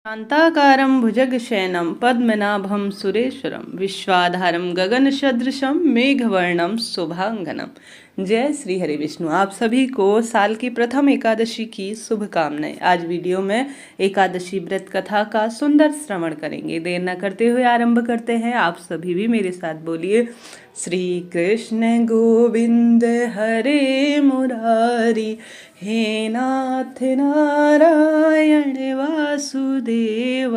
शान्ताकारं भुजगशयनं पद्मनाभं सुरेश्वरं विश्वाधारं गगनसदृशं मेघवर्णं शुभांगनम। जय श्री हरि विष्णु। आप सभी को साल की प्रथम एकादशी की शुभकामनाएं। आज वीडियो में एकादशी व्रत कथा का सुंदर श्रवण करेंगे। देर न करते हुए आरंभ करते हैं। आप सभी भी मेरे साथ बोलिए, श्री कृष्ण गोविंद हरे मुरारी, हे नाथ नारायण वासुदेव,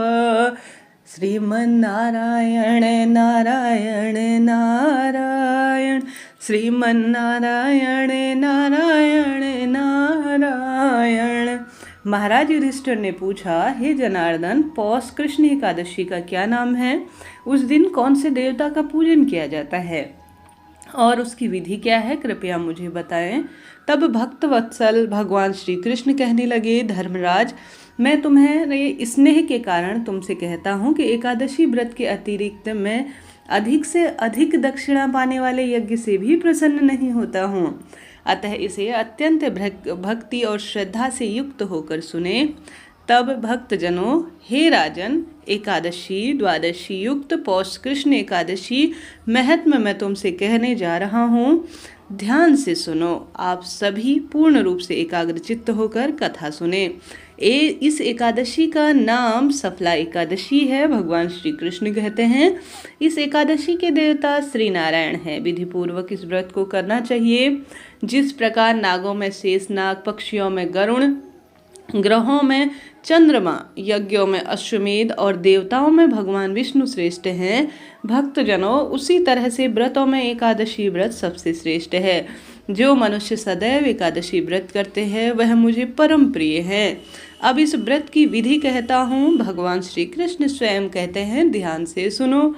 श्रीमन्नारायण नारायण नारायण, श्रीमन्नारायण नारायण नारायण। महाराज युधिष्ठिर ने पूछा, हे जनार्दन, पौष कृष्ण एकादशी का क्या नाम है? उस दिन कौन से देवता का पूजन किया जाता है और उसकी विधि क्या है? कृपया मुझे बताएं। तब भक्त वत्सल भगवान श्री कृष्ण कहने लगे, धर्मराज, मैं तुम्हें स्नेह के कारण तुमसे कहता हूँ कि एकादशी व्रत के अतिरिक्त मैं अधिक से अधिक दक्षिणा पाने वाले यज्ञ से भी प्रसन्न नहीं होता हूँ। अतः इसे अत्यंत भक्ति और श्रद्धा से युक्त होकर सुने। तब भक्तजनों, हे राजन, एकादशी द्वादशी युक्त पौष कृष्ण एकादशी महत्म मैं तुमसे कहने जा रहा हूँ। ध्यान से सुनो। आप सभी पूर्ण रूप से एकाग्रचित्त होकर कथा सुने। इस एकादशी का नाम सफला एकादशी है। भगवान श्री कृष्ण कहते हैं, इस एकादशी के देवता श्री नारायण हैं। विधि पूर्वक इस व्रत को करना चाहिए। जिस प्रकार नागों में शेषनाग, पक्षियों में गरुण, ग्रहों में चंद्रमा, यज्ञों में अश्वमेध और देवताओं में भगवान विष्णु श्रेष्ठ हैं, भक्तजनों, उसी तरह से व्रतों में एकादशी व्रत सबसे श्रेष्ठ है। जो मनुष्य सदैव एकादशी व्रत करते हैं वह मुझे परम प्रिय है। अब इस व्रत की विधि कहता हूँ। भगवान श्री कृष्ण स्वयं कहते हैं, ध्यान से सुनो।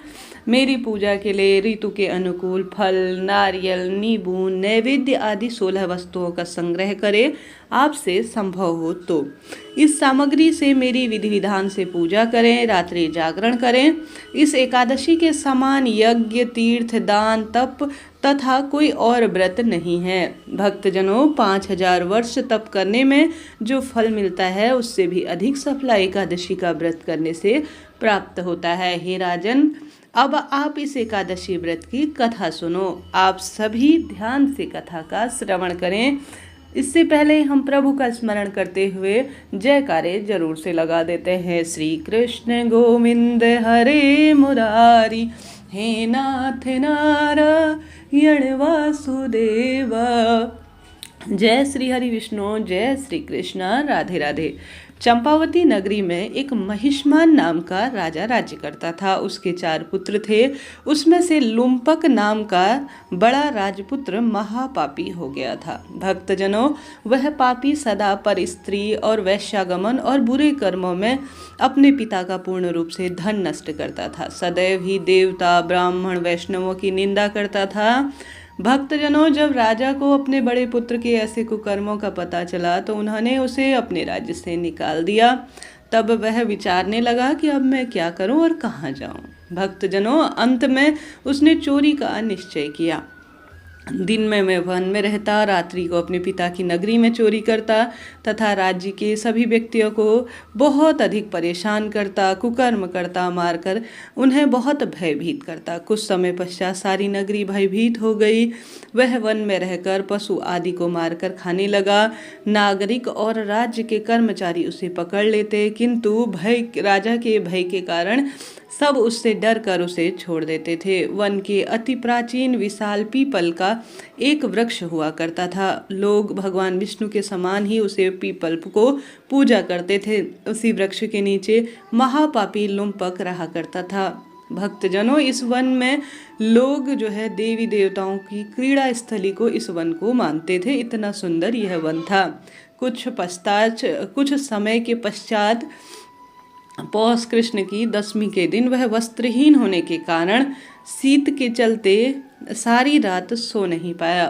मेरी पूजा के लिए ऋतु के अनुकूल फल, नारियल, नींबू, नैवेद्य आदि 16 वस्तुओं का संग्रह करें, आपसे संभव हो तो। इस सामग्री से मेरी विधि विधान से पूजा करें, रात्रि जागरण करें। इस एकादशी के समान यज्ञ, तीर्थ, दान, तप तथा कोई और व्रत नहीं है। भक्तजनों, 5000 वर्ष तप करने में जो फल मिलता है उससे भी अधिक सफला एकादशी का व्रत करने से प्राप्त होता है। हे राजन, अब आप इस एकादशी व्रत की कथा सुनो। आप सभी ध्यान से कथा का श्रवण करें। इससे पहले हम प्रभु का स्मरण करते हुए जयकारे जरूर से लगा देते हैं। श्री कृष्ण गोविंद हरे मुरारी, हे नाथ नारायण वासुदेव। जय श्री हरि विष्णु, जय श्री कृष्ण, राधे राधे। चंपावती नगरी में एक महिष्मान नाम का राजा राज्य करता था। उसके 4 पुत्र थे। उसमें से लुम्पक नाम का बड़ा राजपुत्र महापापी हो गया था। भक्तजनों, वह पापी सदा पर स्त्री और वैश्यागमन और बुरे कर्मों में अपने पिता का पूर्ण रूप से धन नष्ट करता था। सदैव ही देवता, ब्राह्मण, वैष्णवों की निंदा करता था। भक्तजनों, जब राजा को अपने बड़े पुत्र के ऐसे कुकर्मों का पता चला तो उन्होंने उसे अपने राज्य से निकाल दिया। तब वह विचारने लगा कि अब मैं क्या करूं और कहाँ जाऊं। भक्तजनों, अंत में उसने चोरी का निश्चय किया। दिन में मैं वन में रहता, रात्रि को अपने पिता की नगरी में चोरी करता तथा राज्य के सभी व्यक्तियों को बहुत अधिक परेशान करता, कुकर्म करता, मारकर उन्हें बहुत भयभीत करता। कुछ समय पश्चात सारी नगरी भयभीत हो गई। वह वन में रहकर पशु आदि को मारकर खाने लगा। नागरिक और राज्य के कर्मचारी उसे पकड़ लेते, किंतु राजा के भय के कारण सब उससे डर कर उसे छोड़ देते थे। वन के अति प्राचीन विशाल पीपल का एक वृक्ष हुआ करता था। लोग भगवान विष्णु के समान ही उसे पीपल को पूजा करते थे। उसी वृक्ष के नीचे महापापी लुम्पक रहा करता था। भक्तजनों, इस वन में लोग जो है देवी देवताओं की क्रीड़ा स्थली को इस वन को मानते थे। इतना सुंदर यह वन था। कुछ समय के पश्चात पौष कृष्ण की 10वीं के दिन वह वस्त्रहीन होने के कारण शीत के चलते सारी रात सो नहीं पाया।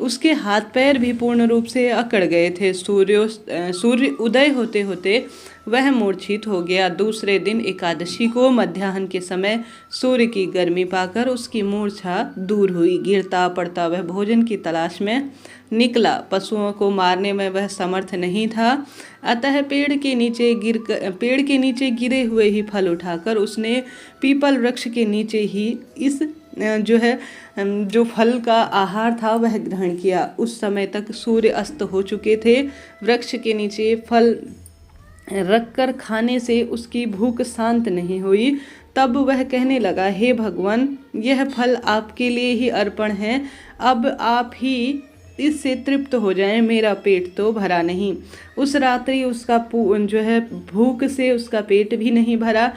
उसके हाथ पैर भी पूर्ण रूप से अकड़ गए थे। सूर्य उदय होते होते वह मूर्छित हो गया। दूसरे दिन एकादशी को मध्याह्न के समय सूर्य की गर्मी पाकर उसकी मूर्छा दूर हुई। गिरता पड़ता वह भोजन की तलाश में निकला। पशुओं को मारने में वह समर्थ नहीं था, अतः पेड़ के नीचे गिरे हुए ही फल उठाकर उसने पीपल वृक्ष के नीचे ही इस जो फल का आहार था वह ग्रहण किया। उस समय तक सूर्य अस्त हो चुके थे। वृक्ष के नीचे फल रखकर खाने से उसकी भूख शांत नहीं हुई। तब वह कहने लगा, हे भगवान, यह फल आपके लिए ही अर्पण है, अब आप ही इससे तृप्त हो जाएं, मेरा पेट तो भरा नहीं। उस रात्रि उसका भूख से उसका पेट भी नहीं भरा।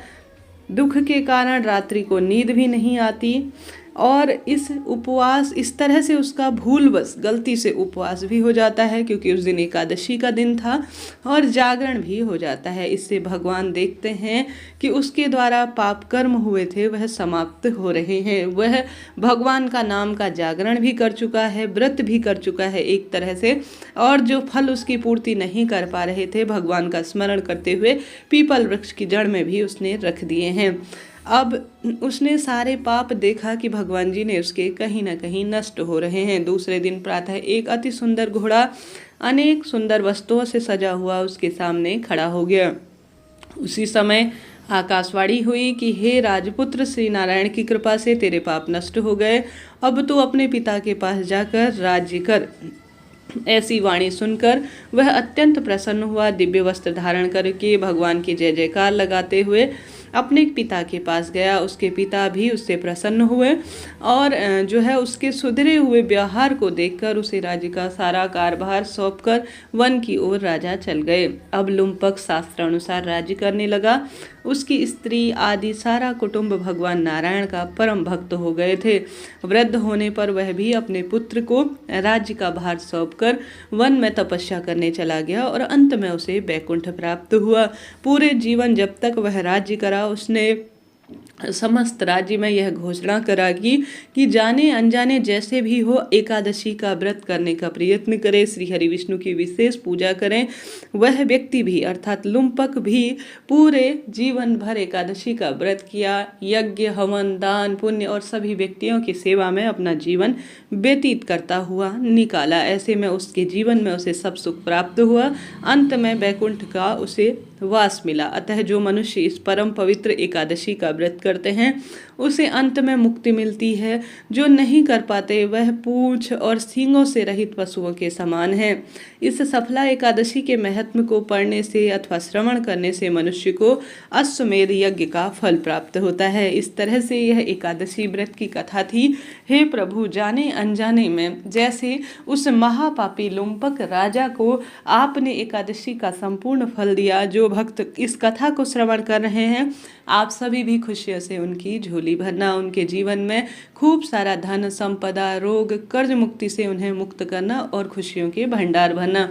दुख के कारण रात्रि को नींद भी नहीं आती और इस तरह से उसका भूलवश गलती से उपवास भी हो जाता है, क्योंकि उस दिन एकादशी का दिन था, और जागरण भी हो जाता है। इससे भगवान देखते हैं कि उसके द्वारा पाप कर्म हुए थे वह समाप्त हो रहे हैं। वह भगवान का नाम का जागरण भी कर चुका है, व्रत भी कर चुका है एक तरह से, और जो फल उसकी पूर्ति नहीं कर पा रहे थे, भगवान का स्मरण करते हुए पीपल वृक्ष की जड़ में भी उसने रख दिए हैं। अब उसने सारे पाप देखा कि भगवान जी ने उसके कहीं ना कहीं नष्ट हो रहे हैं। दूसरे दिन प्रातः एक अति सुंदर घोड़ा अनेक सुंदर वस्तुओं से सजा हुआ उसके सामने खड़ा हो गया। उसी समय आकाशवाणी हुई कि हे राजपुत्र, श्री नारायण की कृपा से तेरे पाप नष्ट हो गए, अब तू अपने पिता के पास जाकर राज्य कर। ऐसी वाणी सुनकर वह अत्यंत प्रसन्न हुआ। दिव्य वस्त्र धारण करके भगवान की जय जयकार लगाते हुए अपने पिता के पास गया। उसके पिता भी उससे प्रसन्न हुए और उसके सुधरे हुए व्यवहार को देखकर उसे राज्य का सारा कार्यभार सौंपकर वन की ओर राजा चल गए। अब लुम्पक शास्त्र अनुसार राज्य करने लगा। उसकी स्त्री आदि सारा कुटुंब भगवान नारायण का परम भक्त हो गए थे। वृद्ध होने पर वह भी अपने पुत्र को राज्य का भार सौंपकर वन में तपस्या करने चला गया और अंत में उसे वैकुंठ प्राप्त हुआ। पूरे जीवन जब तक वह राज्य करा, उसने समस्त राज्य में यह घोषणा करा कि जाने अनजाने जैसे भी हो एकादशी का व्रत करने का प्रयत्न करें, श्री हरि विष्णु की विशेष पूजा करें। वह व्यक्ति भी अर्थात लुम्पक भी पूरे जीवन भर एकादशी का व्रत किया, यज्ञ हवन दान पुण्य और सभी व्यक्तियों की सेवा में अपना जीवन व्यतीत करता हुआ निकाला। ऐसे में उसके जीवन में उसे सब सुख प्राप्त हुआ, अंत में वैकुंठ का उसे वास मिला। अतः जो मनुष्य इस परम पवित्र एकादशी का व्रत करते हैं उसे अंत में मुक्ति मिलती है। जो नहीं कर पाते वह पूंछ और सींगों से रहित पशुओं के समान है। इस सफला एकादशी के महत्व को पढ़ने से अथवा श्रवण करने से मनुष्य को अश्वमेध यज्ञ का फल प्राप्त होता है। इस तरह से यह एकादशी व्रत की कथा थी। हे प्रभु, जाने अनजाने में जैसे उस महापापी लुम्पक राजा को आपने एकादशी का संपूर्ण फल दिया, जो भक्त इस कथा को श्रवण कर रहे हैं आप सभी भी खुशियों से उनकी झोली भरना, उनके जीवन में खूब सारा धन संपदा रोग कर्ज मुक्ति से उन्हें मुक्त करना और खुशियों के भंडार भरना।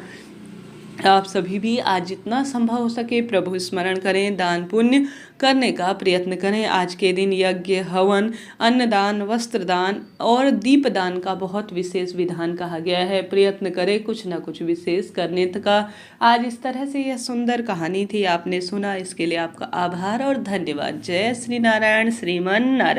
आप सभी भी आज जितना संभव हो सके प्रभु स्मरण करें, दान पुण्य करने का प्रयत्न करें। आज के दिन यज्ञ हवन अन्नदान वस्त्रदान और दीपदान का बहुत विशेष विधान कहा गया है। प्रयत्न करें कुछ न कुछ विशेष करने का। आज इस तरह से यह सुंदर कहानी थी, आपने सुना, इसके लिए आपका आभार और धन्यवाद। जय श्री नारायण, श्रीमन नारायण।